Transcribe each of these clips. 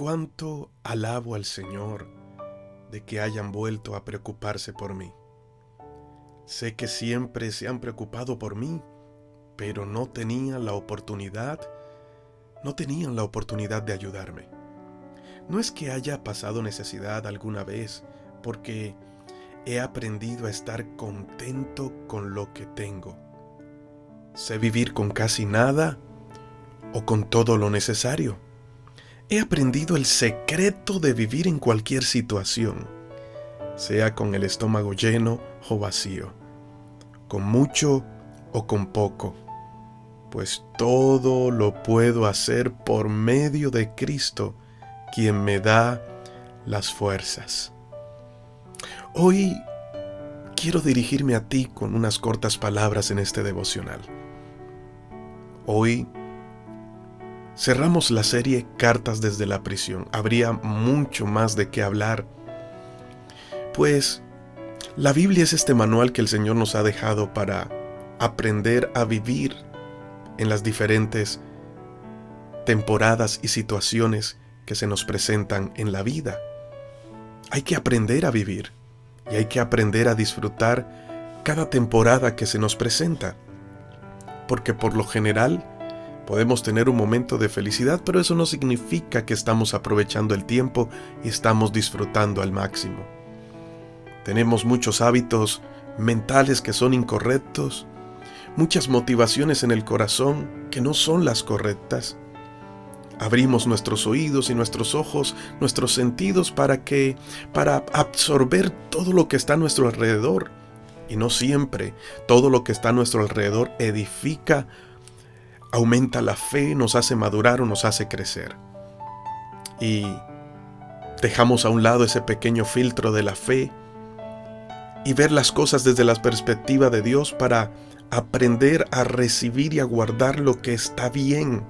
cuánto alabo al Señor de que hayan vuelto a preocuparse por mí. Sé que siempre se han preocupado por mí, pero no tenían la oportunidad de ayudarme. No es que haya pasado necesidad alguna vez, porque he aprendido a estar contento con lo que tengo. Sé vivir con casi nada o con todo lo necesario. He aprendido el secreto de vivir en cualquier situación, sea con el estómago lleno o vacío, con mucho o con poco, pues todo lo puedo hacer por medio de Cristo, quien me da las fuerzas. Hoy quiero dirigirme a ti con unas cortas palabras en este devocional. Hoy cerramos la serie Cartas desde la prisión. Habría mucho más de qué hablar, pues la Biblia es este manual que el Señor nos ha dejado para aprender a vivir en las diferentes temporadas y situaciones que se nos presentan en la vida. Hay que aprender a vivir y hay que aprender a disfrutar cada temporada que se nos presenta, porque por lo general podemos tener un momento de felicidad, pero eso no significa que estamos aprovechando el tiempo y estamos disfrutando al máximo. Tenemos muchos hábitos mentales que son incorrectos, muchas motivaciones en el corazón que no son las correctas. Abrimos nuestros oídos y nuestros ojos, nuestros sentidos para absorber todo lo que está a nuestro alrededor. Y no siempre todo lo que está a nuestro alrededor edifica, aumenta la fe, nos hace madurar o nos hace crecer. Y dejamos a un lado ese pequeño filtro de la fe y ver las cosas desde la perspectiva de Dios para aprender a recibir y a guardar lo que está bien,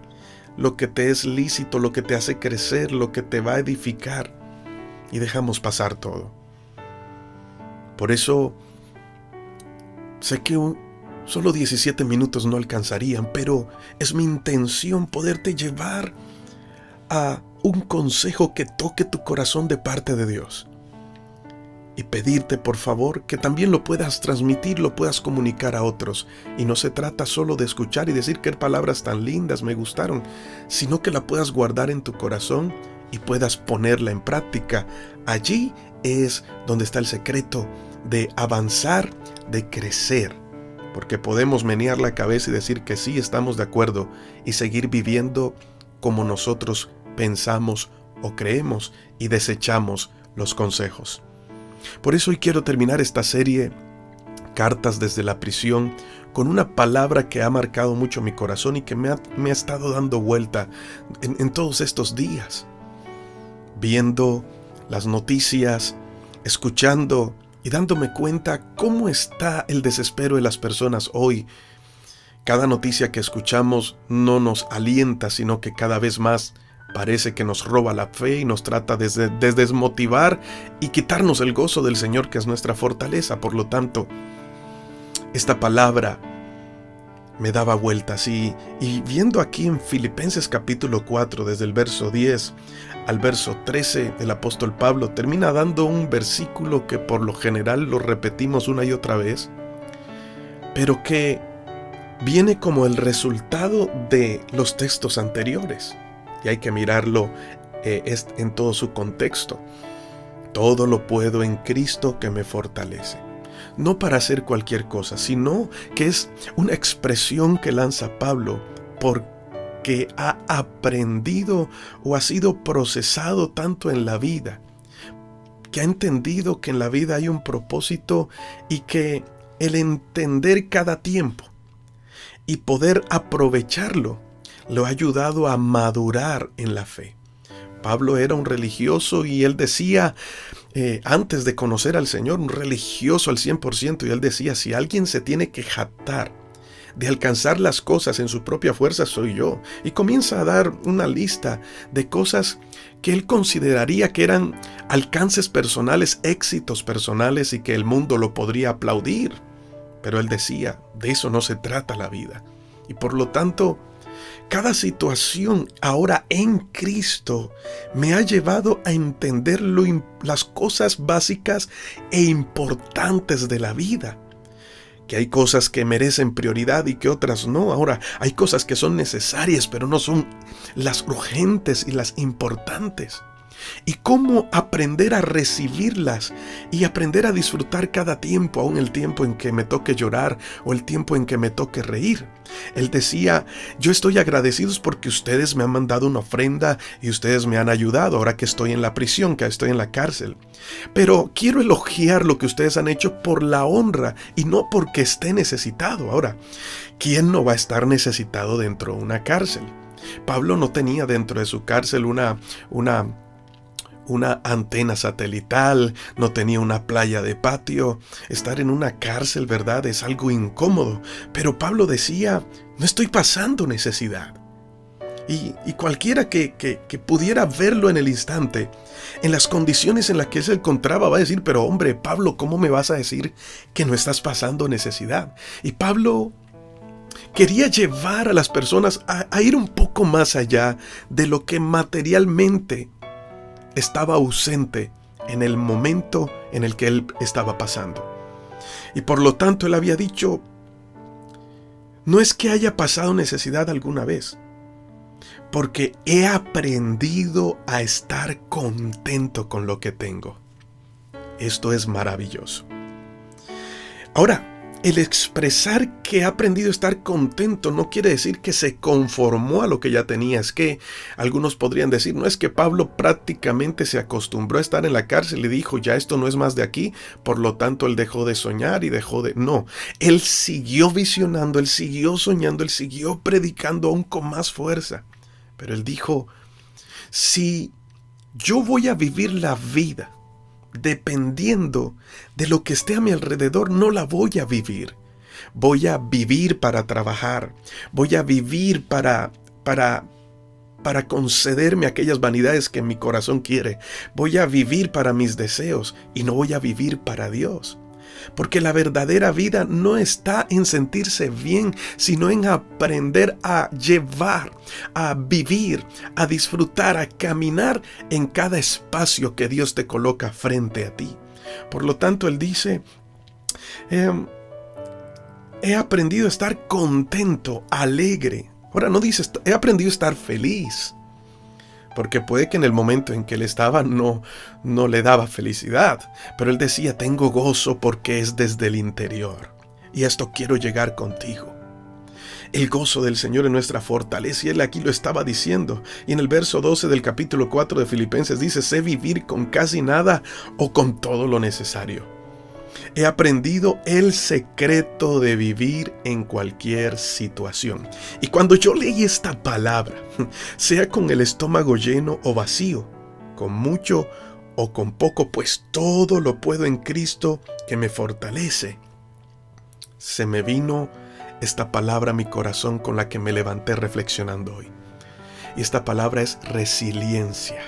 lo que te es lícito, lo que te hace crecer, lo que te va a edificar, y dejamos pasar todo. Por eso sé que solo 17 minutos no alcanzarían, pero es mi intención poderte llevar a un consejo que toque tu corazón de parte de Dios. Y pedirte por favor que también lo puedas transmitir, lo puedas comunicar a otros. Y no se trata solo de escuchar y decir qué palabras tan lindas me gustaron, sino que la puedas guardar en tu corazón y puedas ponerla en práctica. Allí es donde está el secreto de avanzar, de crecer. Porque podemos menear la cabeza y decir que sí, estamos de acuerdo, y seguir viviendo como nosotros pensamos o creemos y desechamos los consejos. Por eso hoy quiero terminar esta serie, Cartas desde la prisión, con una palabra que ha marcado mucho mi corazón y que me ha estado dando vuelta en todos estos días. Viendo las noticias, escuchando y dándome cuenta cómo está el desespero de las personas hoy. Cada noticia que escuchamos no nos alienta, sino que cada vez más parece que nos roba la fe y nos trata de desmotivar y quitarnos el gozo del Señor, que es nuestra fortaleza. Por lo tanto, esta palabra me daba vueltas y viendo aquí en Filipenses capítulo 4, desde el verso 10 al verso 13, el apóstol Pablo termina dando un versículo que por lo general lo repetimos una y otra vez, pero que viene como el resultado de los textos anteriores. Y hay que mirarlo en todo su contexto. Todo lo puedo en Cristo que me fortalece. No para hacer cualquier cosa, sino que es una expresión que lanza Pablo porque ha aprendido o ha sido procesado tanto en la vida, que ha entendido que en la vida hay un propósito y que el entender cada tiempo y poder aprovecharlo lo ha ayudado a madurar en la fe. Pablo era un religioso y él decía, antes de conocer al Señor, un religioso al 100%, y él decía, si alguien se tiene que jactar de alcanzar las cosas en su propia fuerza, soy yo. Y comienza a dar una lista de cosas que él consideraría que eran alcances personales, éxitos personales, y que el mundo lo podría aplaudir. Pero él decía, de eso no se trata la vida. Y por lo tanto, Cada situación ahora en Cristo me ha llevado a entender las cosas básicas e importantes de la vida. Que hay cosas que merecen prioridad y que otras no. Ahora, hay cosas que son necesarias, pero no son las urgentes y las importantes. Y cómo aprender a recibirlas y aprender a disfrutar cada tiempo, aun el tiempo en que me toque llorar o el tiempo en que me toque reír. Él decía, yo estoy agradecido porque ustedes me han mandado una ofrenda y ustedes me han ayudado ahora que estoy en la prisión, que estoy en la cárcel. Pero quiero elogiar lo que ustedes han hecho por la honra y no porque esté necesitado. Ahora, ¿quién no va a estar necesitado dentro de una cárcel? Pablo no tenía dentro de su cárcel una antena satelital, no tenía una playa de patio. Estar en una cárcel, ¿verdad?, es algo incómodo. Pero Pablo decía, no estoy pasando necesidad. Y cualquiera que pudiera verlo en el instante, en las condiciones en las que se encontraba, va a decir, pero hombre, Pablo, ¿cómo me vas a decir que no estás pasando necesidad? Y Pablo quería llevar a las personas a ir un poco más allá de lo que materialmente estaba ausente en el momento en el que él estaba pasando. Y por lo tanto él había dicho, no es que haya pasado necesidad alguna vez, porque he aprendido a estar contento con lo que tengo. Esto es maravilloso. Ahora, el expresar que ha aprendido a estar contento no quiere decir que se conformó a lo que ya tenía. Es que algunos podrían decir, no, es que Pablo prácticamente se acostumbró a estar en la cárcel y dijo, ya esto no es más de aquí, por lo tanto él dejó de soñar y dejó de... No, él siguió visionando, él siguió soñando, él siguió predicando aún con más fuerza. Pero él dijo, si yo voy a vivir la vida dependiendo de lo que esté a mi alrededor, no la voy a vivir. Voy a vivir para trabajar. Voy a vivir para concederme aquellas vanidades que mi corazón quiere. Voy a vivir para mis deseos y no voy a vivir para Dios. Porque la verdadera vida no está en sentirse bien, sino en aprender a llevar, a vivir, a disfrutar, a caminar en cada espacio que Dios te coloca frente a ti. Por lo tanto, él dice, he aprendido a estar contento, alegre. Ahora no dice, he aprendido a estar feliz. Porque puede que en el momento en que él estaba no le daba felicidad. Pero él decía, tengo gozo porque es desde el interior. Y a esto quiero llegar contigo. El gozo del Señor es nuestra fortaleza. Y él aquí lo estaba diciendo. Y en el verso 12 del capítulo 4 de Filipenses dice, sé vivir con casi nada o con todo lo necesario. He aprendido el secreto de vivir en cualquier situación. Y cuando yo leí esta palabra, sea con el estómago lleno o vacío, con mucho o con poco, pues todo lo puedo en Cristo que me fortalece. Se me vino esta palabra a mi corazón con la que me levanté reflexionando hoy. Y esta palabra es resiliencia.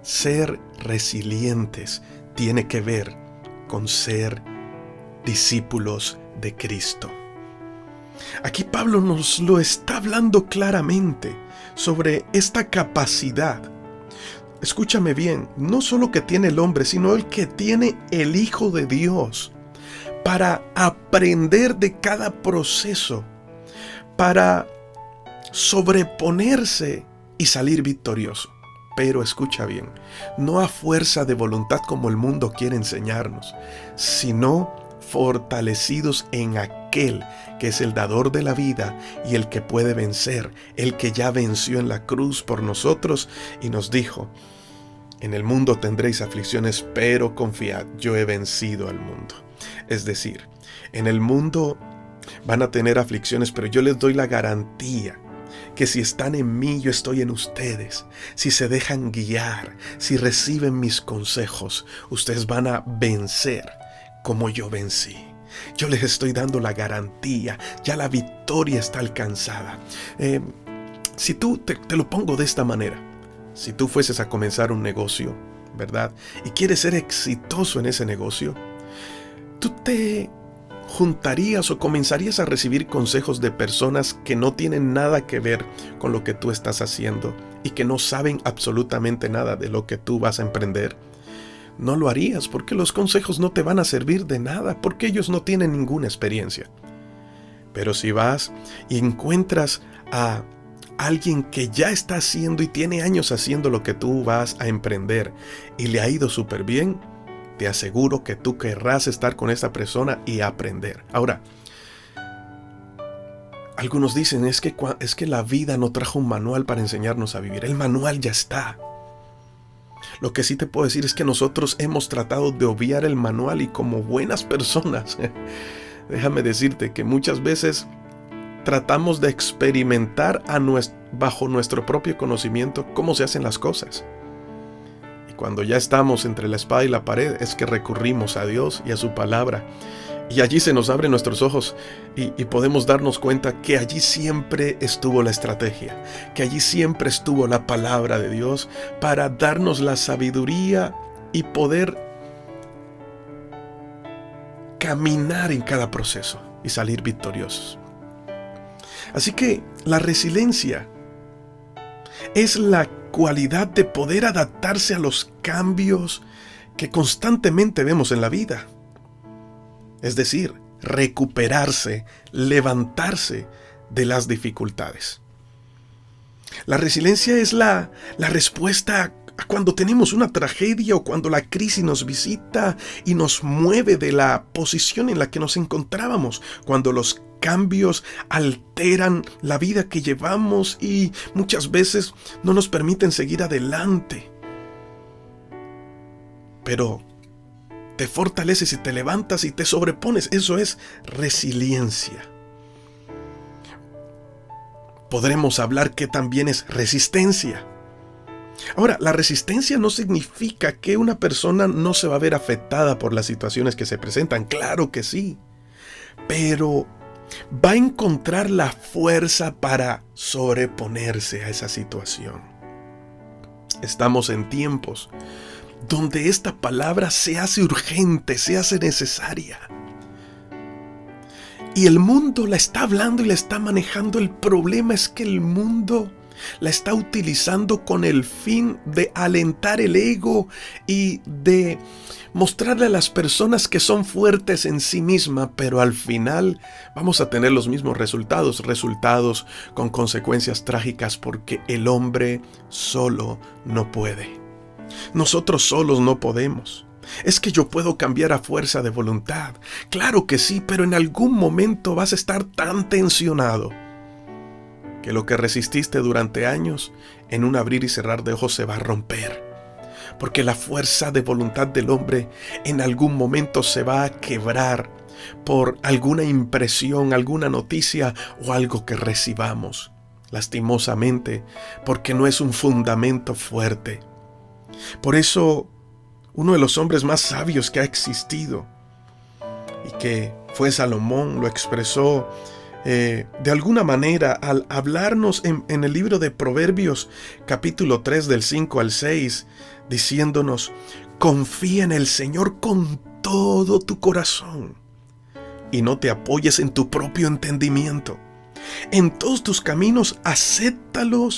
Ser resilientes tiene que ver con ser discípulos de Cristo. Aquí Pablo nos lo está hablando claramente sobre esta capacidad. Escúchame bien, no solo que tiene el hombre, sino el que tiene el Hijo de Dios para aprender de cada proceso, para sobreponerse y salir victorioso. Pero escucha bien, no a fuerza de voluntad como el mundo quiere enseñarnos, sino fortalecidos en aquel que es el dador de la vida y el que puede vencer, el que ya venció en la cruz por nosotros y nos dijo, en el mundo tendréis aflicciones, pero confiad, yo he vencido al mundo. Es decir, en el mundo van a tener aflicciones, pero yo les doy la garantía que si están en mí, yo estoy en ustedes. Si se dejan guiar, si reciben mis consejos, ustedes van a vencer como yo vencí. Yo les estoy dando la garantía, ya la victoria está alcanzada. Si tú, te lo pongo de esta manera, si tú fueses a comenzar un negocio, ¿verdad? Y quieres ser exitoso en ese negocio, tú te juntarías o comenzarías a recibir consejos de personas que no tienen nada que ver con lo que tú estás haciendo y que no saben absolutamente nada de lo que tú vas a emprender. No lo harías porque los consejos no te van a servir de nada, porque ellos no tienen ninguna experiencia. Pero si vas y encuentras a alguien que ya está haciendo y tiene años haciendo lo que tú vas a emprender y le ha ido súper bien, te aseguro que tú querrás estar con esa persona y aprender. Ahora, algunos dicen es que la vida no trajo un manual para enseñarnos a vivir. El manual ya está. Lo que sí te puedo decir es que nosotros hemos tratado de obviar el manual y como buenas personas, déjame decirte que muchas veces tratamos de experimentar bajo nuestro propio conocimiento cómo se hacen las cosas. Y cuando ya estamos entre la espada y la pared es que recurrimos a Dios y a su palabra. Y allí se nos abren nuestros ojos y podemos darnos cuenta que allí siempre estuvo la estrategia, que allí siempre estuvo la palabra de Dios para darnos la sabiduría y poder caminar en cada proceso y salir victoriosos. Así que la resiliencia es la cualidad de poder adaptarse a los cambios que constantemente vemos en la vida. Es decir, recuperarse, levantarse de las dificultades. La resiliencia es la respuesta a cuando tenemos una tragedia o cuando la crisis nos visita y nos mueve de la posición en la que nos encontrábamos, cuando los cambios alteran la vida que llevamos y muchas veces no nos permiten seguir adelante. Pero te fortaleces y te levantas y te sobrepones. Eso es resiliencia. Podremos hablar que también es resistencia. Ahora, la resistencia no significa que una persona no se va a ver afectada por las situaciones que se presentan. Claro que sí. Pero va a encontrar la fuerza para sobreponerse a esa situación. Estamos en tiempos donde esta palabra se hace urgente, se hace necesaria. Y el mundo la está hablando y la está manejando. El problema es que el mundo la está utilizando con el fin de alentar el ego y de mostrarle a las personas que son fuertes en sí mismas, pero al final vamos a tener los mismos resultados con consecuencias trágicas porque el hombre solo no puede. Nosotros solos no podemos. Es que yo puedo cambiar a fuerza de voluntad. Claro que sí, pero en algún momento vas a estar tan tensionado que lo que resististe durante años, en un abrir y cerrar de ojos se va a romper. Porque la fuerza de voluntad del hombre en algún momento se va a quebrar por alguna impresión, alguna noticia o algo que recibamos. Lastimosamente, porque no es un fundamento fuerte. Por eso, uno de los hombres más sabios que ha existido y que fue Salomón, lo expresó de alguna manera al hablarnos en el libro de Proverbios capítulo 3 del 5 al 6, diciéndonos: confía en el Señor con todo tu corazón y no te apoyes en tu propio entendimiento. En todos tus caminos acéptalo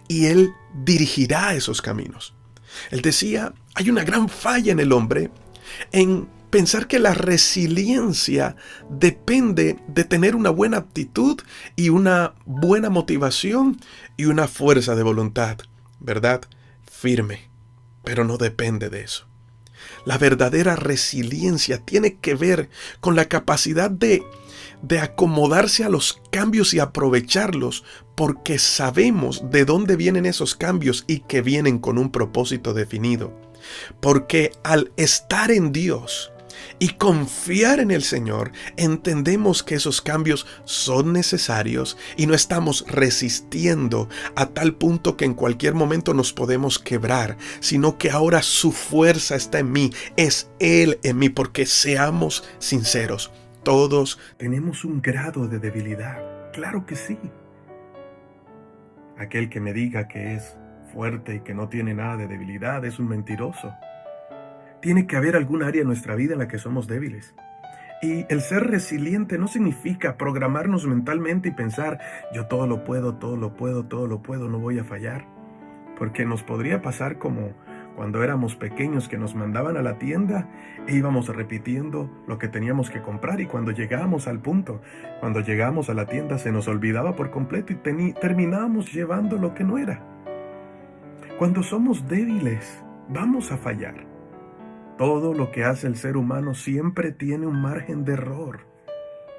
y Él dirigirá esos caminos. Él decía, hay una gran falla en el hombre en pensar que la resiliencia depende de tener una buena actitud y una buena motivación y una fuerza de voluntad, ¿verdad? Firme, pero no depende de eso. La verdadera resiliencia tiene que ver con la capacidad de acomodarse a los cambios y aprovecharlos, porque sabemos de dónde vienen esos cambios y que vienen con un propósito definido. Porque al estar en Dios y confiar en el Señor, entendemos que esos cambios son necesarios y no estamos resistiendo a tal punto que en cualquier momento nos podemos quebrar, sino que ahora su fuerza está en mí, es Él en mí, porque seamos sinceros, todos tenemos un grado de debilidad, claro que sí. Aquel que me diga que es fuerte y que no tiene nada de debilidad es un mentiroso. Tiene que haber algún área en nuestra vida en la que somos débiles. Y el ser resiliente no significa programarnos mentalmente y pensar, yo todo lo puedo, todo lo puedo, todo lo puedo, no voy a fallar. Porque nos podría pasar como cuando éramos pequeños, que nos mandaban a la tienda e íbamos repitiendo lo que teníamos que comprar, y cuando llegábamos al punto, cuando llegamos a la tienda, se nos olvidaba por completo y terminábamos llevando lo que no era. Cuando somos débiles, vamos a fallar. Todo lo que hace el ser humano siempre tiene un margen de error.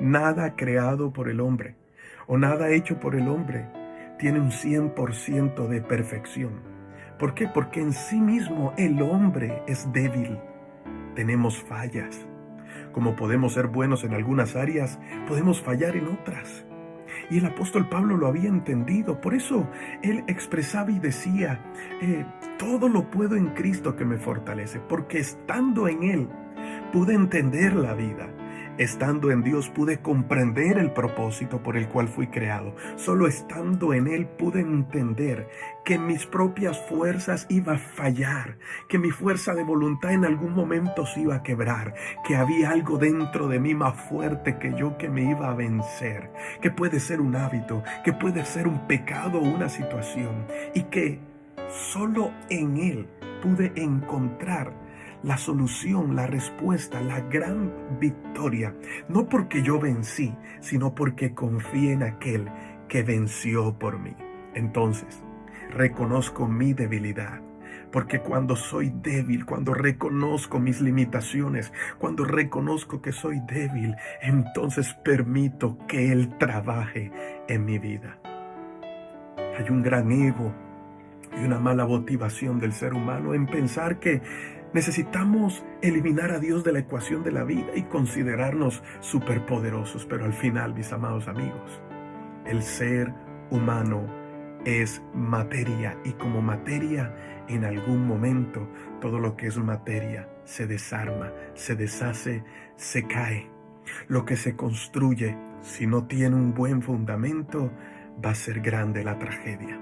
Nada creado por el hombre o nada hecho por el hombre tiene un 100% de perfección. ¿Por qué? Porque en sí mismo el hombre es débil. Tenemos fallas. Como podemos ser buenos en algunas áreas, podemos fallar en otras. Y el apóstol Pablo lo había entendido. Por eso él expresaba y decía, todo lo puedo en Cristo que me fortalece, porque estando en Él pude entender la vida. Estando en Dios pude comprender el propósito por el cual fui creado. Solo estando en Él pude entender que mis propias fuerzas iba a fallar, que mi fuerza de voluntad en algún momento se iba a quebrar, que había algo dentro de mí más fuerte que yo que me iba a vencer, que puede ser un hábito, que puede ser un pecado o una situación, y que solo en Él pude encontrar la solución, la respuesta, la gran victoria. No porque yo vencí, sino porque confié en aquel que venció por mí. Entonces, reconozco mi debilidad. Porque cuando soy débil, cuando reconozco mis limitaciones, cuando reconozco que soy débil, entonces permito que Él trabaje en mi vida. Hay un gran ego y una mala motivación del ser humano en pensar que necesitamos eliminar a Dios de la ecuación de la vida y considerarnos superpoderosos. Pero al final, mis amados amigos, el ser humano es materia, y como materia, en algún momento, todo lo que es materia se desarma, se deshace, se cae. Lo que se construye, si no tiene un buen fundamento, va a ser grande la tragedia.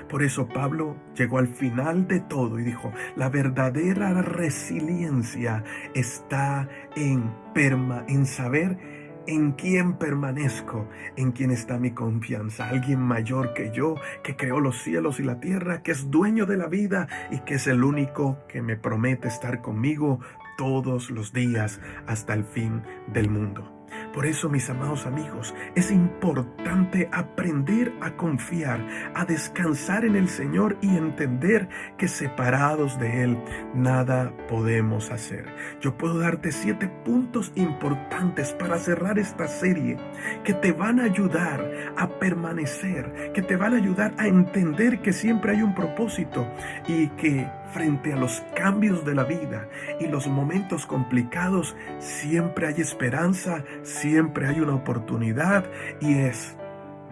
Por eso Pablo llegó al final de todo y dijo, la verdadera resiliencia está en saber en quién permanezco, en quién está mi confianza. Alguien mayor que yo, que creó los cielos y la tierra, que es dueño de la vida y que es el único que me promete estar conmigo todos los días hasta el fin del mundo. Por eso, mis amados amigos, es importante aprender a confiar, a descansar en el Señor y entender que separados de Él nada podemos hacer. Yo puedo darte 7 puntos importantes para cerrar esta serie que te van a ayudar a permanecer, que te van a ayudar a entender que siempre hay un propósito y que frente a los cambios de la vida y los momentos complicados siempre hay esperanza, siempre hay una oportunidad, y es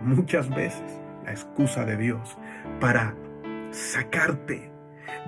muchas veces la excusa de Dios para sacarte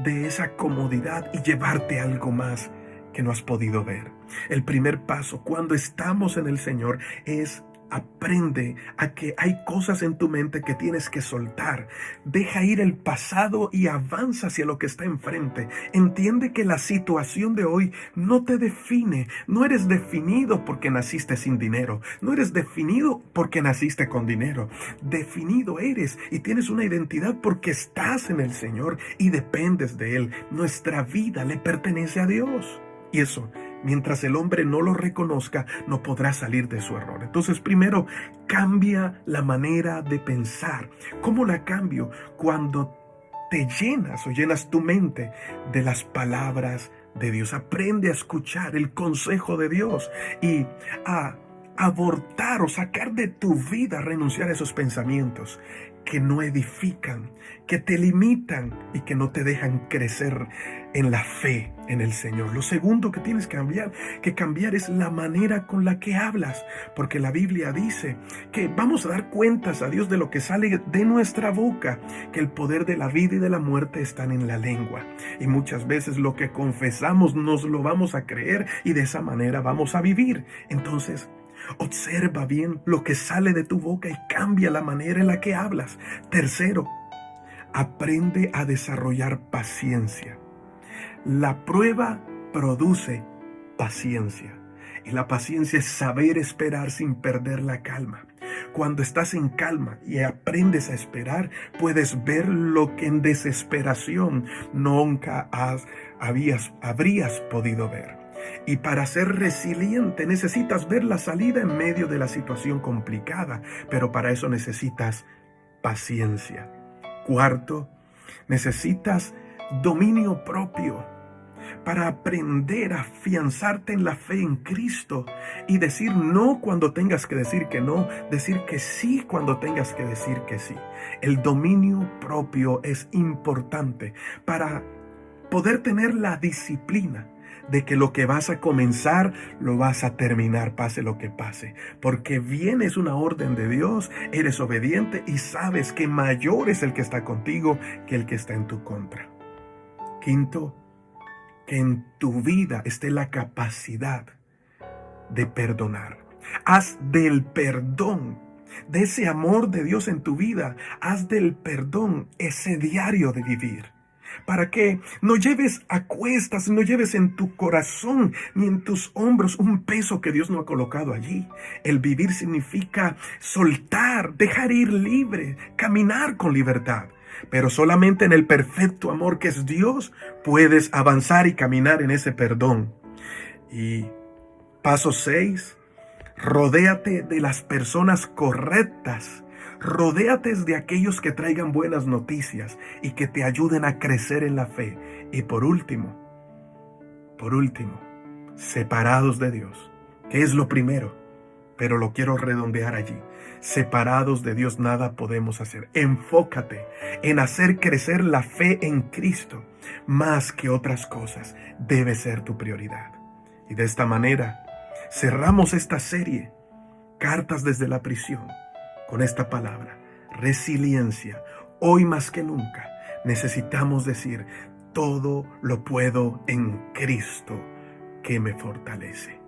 de esa comodidad y llevarte a algo más que no has podido ver. El primer paso cuando estamos en el Señor es: aprende a que hay cosas en tu mente que tienes que soltar. Deja ir el pasado y avanza hacia lo que está enfrente. Entiende que la situación de hoy no te define. No eres definido porque naciste sin dinero. No eres definido porque naciste con dinero. Definido eres y tienes una identidad porque estás en el Señor y dependes de Él. Nuestra vida le pertenece a Dios. Y eso, mientras el hombre no lo reconozca, no podrá salir de su error. Entonces, primero, cambia la manera de pensar. ¿Cómo la cambio? Cuando te llenas o llenas tu mente de las palabras de Dios. Aprende a escuchar el consejo de Dios y a abortar o sacar de tu vida, renunciar a esos pensamientos que no edifican, que te limitan y que no te dejan crecer en la fe en el Señor. Lo segundo que tienes que cambiar es la manera con la que hablas, porque la Biblia dice que vamos a dar cuentas a Dios de lo que sale de nuestra boca, que el poder de la vida y de la muerte están en la lengua, y muchas veces lo que confesamos nos lo vamos a creer y de esa manera vamos a vivir. Entonces, observa bien lo que sale de tu boca y cambia la manera en la que hablas. Tercero, aprende a desarrollar paciencia. La prueba produce paciencia. Y la paciencia es saber esperar sin perder la calma. Cuando estás en calma y aprendes a esperar, puedes ver lo que en desesperación nunca habrías podido ver. Y para ser resiliente necesitas ver la salida en medio de la situación complicada, pero para eso necesitas paciencia. Cuarto, necesitas dominio propio para aprender a afianzarte en la fe en Cristo y decir no cuando tengas que decir que no, decir que sí cuando tengas que decir que sí. El dominio propio es importante para poder tener la disciplina de que lo que vas a comenzar lo vas a terminar, pase lo que pase, porque bien es una orden de Dios, eres obediente y sabes que mayor es el que está contigo que el que está en tu contra. Quinto, que en tu vida esté la capacidad de perdonar. Haz del perdón, de ese amor de Dios en tu vida, haz del perdón ese diario de vivir. Para que no lleves a cuestas, no lleves en tu corazón ni en tus hombros un peso que Dios no ha colocado allí. El vivir significa soltar, dejar ir libre, caminar con libertad. Pero solamente en el perfecto amor que es Dios puedes avanzar y caminar en ese perdón. Y paso 6, rodéate de las personas correctas. Rodéate de aquellos que traigan buenas noticias y que te ayuden a crecer en la fe. Y por último, separados de Dios, que es lo primero, pero lo quiero redondear allí. Separados de Dios nada podemos hacer. Enfócate en hacer crecer la fe en Cristo más que otras cosas. Debe ser tu prioridad. Y de esta manera cerramos esta serie, Cartas desde la prisión, con esta palabra, resiliencia. Hoy más que nunca necesitamos decir, todo lo puedo en Cristo que me fortalece.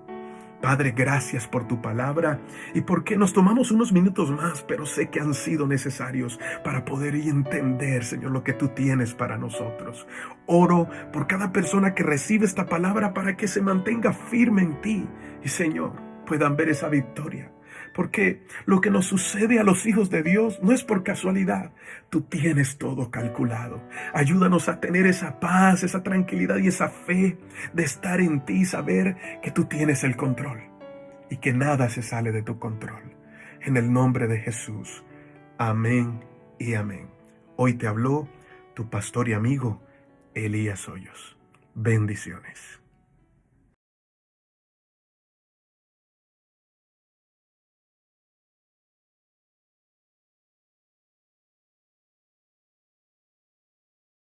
Padre, gracias por tu palabra y porque nos tomamos unos minutos más, pero sé que han sido necesarios para poder entender, Señor, lo que tú tienes para nosotros. Oro por cada persona que recibe esta palabra para que se mantenga firme en ti y, Señor, puedan ver esa victoria. Porque lo que nos sucede a los hijos de Dios no es por casualidad. Tú tienes todo calculado. Ayúdanos a tener esa paz, esa tranquilidad y esa fe de estar en ti y saber que tú tienes el control y que nada se sale de tu control. En el nombre de Jesús. Amén y amén. Hoy te habló tu pastor y amigo Elías Hoyos. Bendiciones.